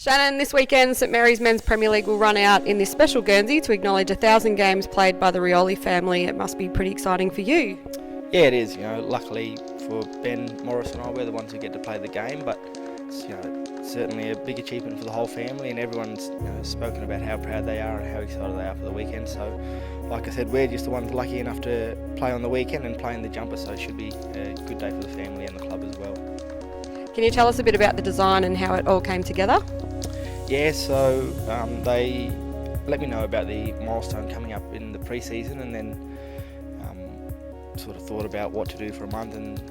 Shannon, this weekend St Mary's Men's Premier League will run out in this special Guernsey to acknowledge 1,000 games played by the Rioli family. It must be pretty exciting for you. Yeah, it is. Luckily for Ben, Morris and I, we're the ones who get to play the game, but it's, certainly a big achievement for the whole family, and everyone's spoken about how proud they are and how excited they are for the weekend. So, like I said, we're just the ones lucky enough to play on the weekend and play in the jumper, so it should be a good day for the family and the club as well. Can you tell us a bit about the design and how it all came together? Yeah, so they let me know about the milestone coming up in the pre-season, and then sort of thought about what to do for a month, and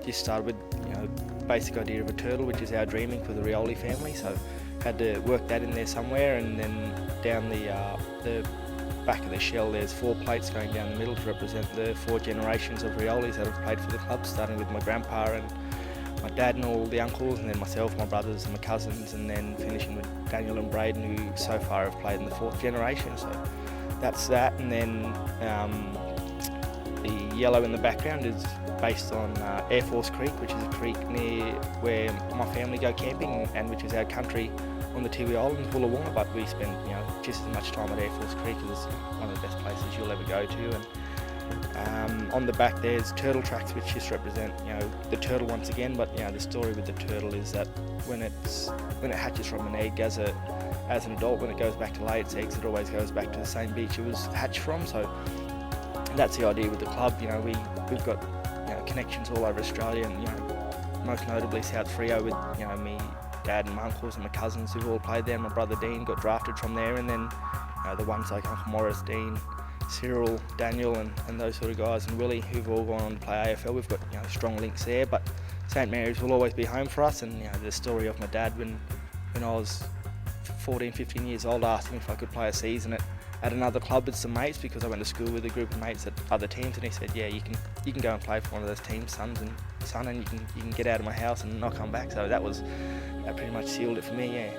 just started with basic idea of a turtle, which is our dreaming for the Rioli family. So had to work that in there somewhere, and then down the back of the shell there's 4 plates going down the middle to represent the 4 generations of Riolis that have played for the club, starting with my grandpa and my dad and all the uncles, and then myself, my brothers and my cousins, and then finishing with Daniel and Braden, who so far have played in the 4th generation. So that's that, and then the yellow in the background is based on Air Force Creek, which is a creek near where my family go camping, and which is our country on the TIO Islands, Wollawonga. But we spend just as much time at Air Force Creek, as one of the best places you'll ever go to. And on the back there's turtle tracks, which just represent the turtle once again. But the story with the turtle is that when it hatches from an egg, as an adult, when it goes back to lay its eggs, it always goes back to the same beach it was hatched from. So that's the idea with the club. We've got connections all over Australia, and most notably South Freo with me dad and my uncles and my cousins who've all played there. My brother Dean got drafted from there, and then the ones like Uncle Morris, Dean, Cyril, Daniel and those sort of guys, and Willie, who've all gone on to play AFL. We've got strong links there, but St Mary's will always be home for us. And the story of my dad when I was 14, 15 years old, asked me if I could play a season at another club with some mates, because I went to school with a group of mates at other teams, and he said, yeah, you can go and play for one of those teams, son, and you can get out of my house and not come back. So that pretty much sealed it for me, yeah.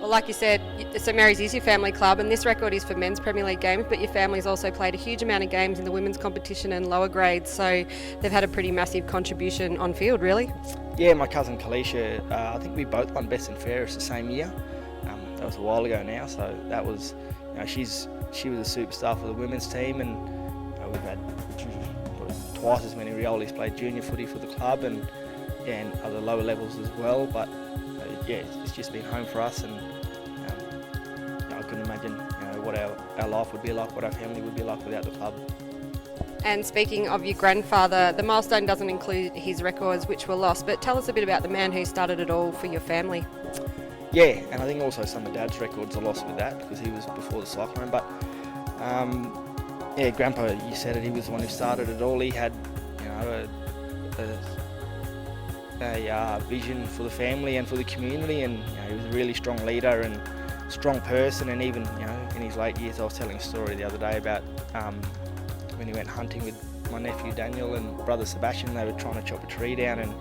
Well, like you said, St Mary's is your family club, and this record is for men's Premier League games, but your family's also played a huge amount of games in the women's competition and lower grades, so they've had a pretty massive contribution on field, really. Yeah, my cousin Kalisha, I think we both won Best and Fairest the same year. That was a while ago now, so that was, she was a superstar for the women's team, and we've had twice as many Riolis played junior footy for the club, and other lower levels as well. But it's just been home for us, and I couldn't imagine what our life would be like, what our family would be like without the club. And speaking of your grandfather, the milestone doesn't include his records, which were lost, but tell us a bit about the man who started it all for your family. Yeah, and I think also some of Dad's records are lost with that, because he was before the cyclone. But Grandpa, you said it, he was the one who started it all. He had a vision for the family and for the community, and he was a really strong leader and strong person. And even in his late years, I was telling a story the other day about when he went hunting with my nephew Daniel and brother Sebastian. They were trying to chop a tree down, and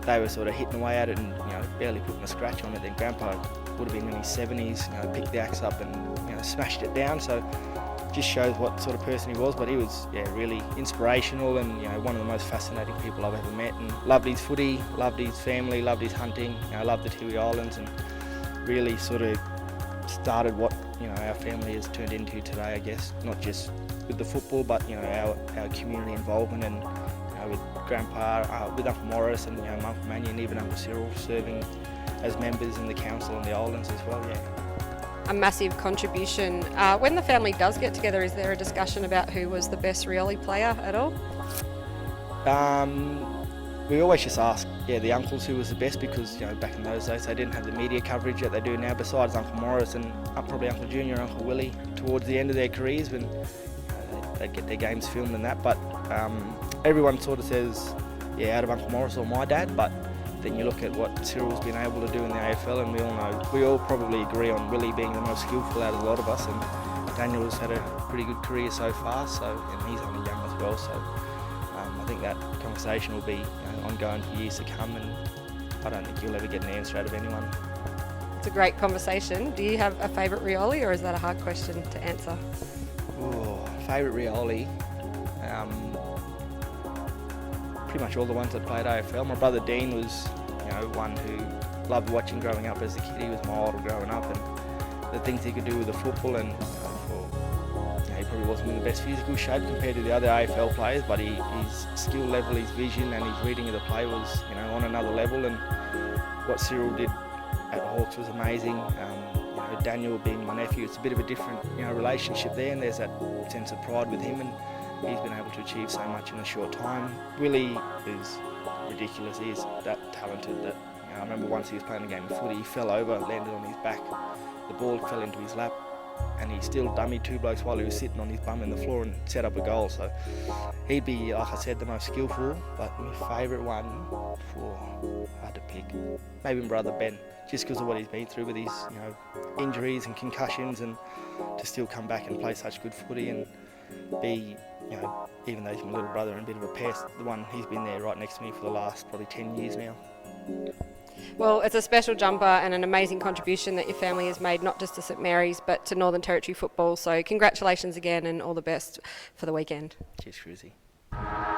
they were sort of hitting away at it and barely putting a scratch on it. Then Grandpa would have been in his 70s, picked the axe up and smashed it down. So just shows what sort of person he was. But he was really inspirational, and one of the most fascinating people I've ever met, and loved his footy, loved his family, loved his hunting, loved the TIO Islands, and really sort of started what our family has turned into today, I guess. Not just with the football, but our community involvement, and with Grandpa, with Uncle Morris and my Uncle Manny, and even Uncle Cyril serving as members in the council on the islands as well. A massive contribution. When the family does get together, is there a discussion about who was the best Rioli player at all? We always just ask the uncles who was the best, because back in those days they didn't have the media coverage that they do now, besides Uncle Morris and probably Uncle Junior and Uncle Willie towards the end of their careers, when they'd get their games filmed and that. But everyone sort of says out of Uncle Morris or my dad, but then you look at what Cyril's been able to do in the AFL, and we all probably agree on Willie being the most skillful out of a lot of us, and Daniel's had a pretty good career so far, and he's only young as well. So I think that conversation will be ongoing for years to come, and I don't think you'll ever get an answer out of anyone. It's a great conversation. Do you have a favourite Rioli, or is that a hard question to answer? Favourite Rioli? pretty much all the ones that played AFL. My brother Dean was, one who loved watching growing up as a kid. He was my idol growing up, and the things he could do with the football, and he probably wasn't in the best physical shape compared to the other AFL players, but his skill level, his vision and his reading of the play was on another level, and what Cyril did at Hawks was amazing. Daniel being my nephew, it's a bit of a different relationship there, and there's that sense of pride with him, and he's been able to achieve so much in a short time. Willie is ridiculous. He is that talented that I remember once he was playing a game of footy, he fell over, landed on his back, the ball fell into his lap, and he still dummied two blokes while he was sitting on his bum in the floor and set up a goal. So he'd be, like I said, the most skillful, but my favourite one, hard to pick, maybe my brother Ben, just because of what he's been through with his injuries and concussions, and to still come back and play such good footy and be, even though he's my little brother and a bit of a pest, the one he's been there right next to me for the last probably 10 years now. Well, it's a special jumper and an amazing contribution that your family has made, not just to St Mary's, but to Northern Territory football. So congratulations again and all the best for the weekend. Cheers, Cruzy.